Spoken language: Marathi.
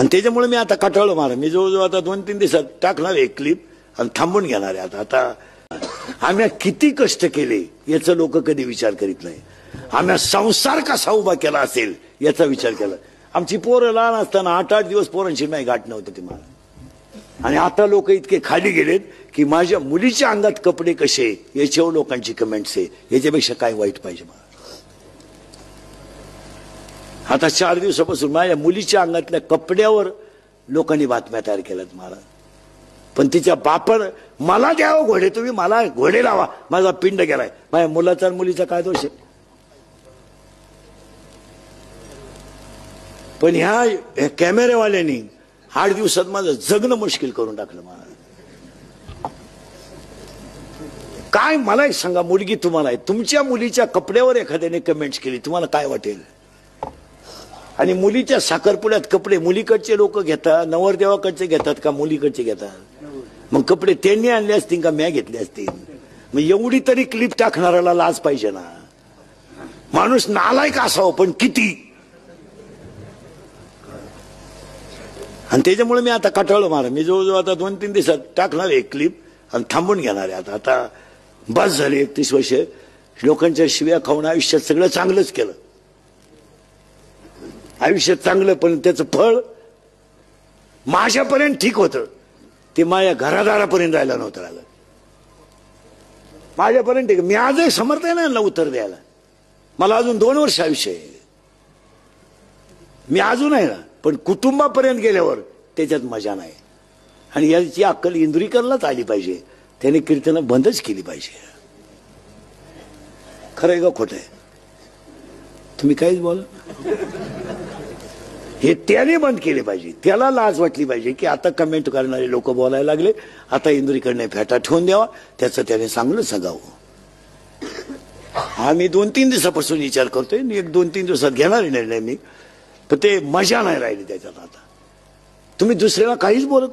आणि त्याच्यामुळे मी आता कटाळलो मारा. मी जवळजवळ आता 2-3 दिवसात टाकणार एक क्लिप आणि थांबून घेणार आहे. आता आम्ही किती कष्ट केले याचा लोक कधी विचार करीत नाही. आम्ही संसार कसा उभा केला असेल याचा विचार केला. आमची पोरं लहान असताना 8-8 दिवस पोरांची नाही गाठ नव्हते ते मला. आणि आता लोक इतके खाली गेलेत की माझ्या मुलीच्या अंगात कपडे कसे याच्यावर लोकांची कमेंट्स आहे. याच्यापेक्षा काय वाईट पाहिजे मला. आता 4 दिवसापासून माझ्या मुलीच्या अंगातल्या कपड्यावर लोकांनी बातम्या तयार केल्यात मला. पण तिच्या बापानं मला द्यावं घोडे, तुम्ही मला घोडे लावा, माझा पिंड गेलाय. माझ्या मुलाचा आणि मुलीचा काय दोष आहे. पण ह्या कॅमेरेवाल्यांनी 8 दिवसात माझं जगणं मुश्किल करून टाकलं मला. काय मला एक सांगा, मुलगी तुम्हाला आहे, तुमच्या मुलीच्या कपड्यावर एखाद्याने कमेंट्स केली तुम्हाला काय वाटेल. आणि मुलीच्या साखरपुड्यात कपडे मुलीकडचे लोक घेतात, नवरदेवाकडचे घेतात का मुलीकडचे घेतात. मग कपडे त्यांनी आणले असतील का म्या घेतले असतील. मग एवढी तरी क्लिप टाकणाऱ्याला लाज पाहिजे ना. माणूस नालायक असावं पण किती. आणि त्याच्यामुळे मी आता कटाळलो मारा. मी जवळजवळ आता 2-3 दिवसात टाकणार एक क्लिप आणि थांबून घेणार आहे. आता बस झाली. 31 वर्ष लोकांच्या शिव्या खाऊन आयुष्यात सगळं चांगलंच केलं. आयुष्यात चांगलं, पण त्याचं फळ माझ्यापर्यंत ठीक होतं, ते माझ्या घरादारापर्यंत राहायला नव्हतं राहिलं. माझ्यापर्यंत ठीक. मी आजही समर्थ आहे ना उत्तर द्यायला. मला अजून 2 वर्ष आयुष्य आहे. मी अजून आहे ना. पण कुटुंबापर्यंत गेल्यावर त्याच्यात मजा नाही. आणि याची अक्कल इंदुरीकरलाच आली पाहिजे. त्याने कीर्तनं बंदच केली पाहिजे. खरं आहे का खोटं आहे. तुम्ही काहीच बोला. हे त्याने बंद केले पाहिजे. त्याला लाज वाटली पाहिजे की आता कमेंट करणारे लोक बोलायला लागले, आता इंदुरीकडने फेटा ठेवून द्यावा, त्याचं त्याने चांगलं सगावं. आम्ही 2-3 दिवसापासून विचार करतोय. 1-2-3 दिवसात घेणार निर्णय मी. पण ते मजा नाही राहिली त्याच्यात. आता तुम्ही दुसऱ्याला काहीच बोलत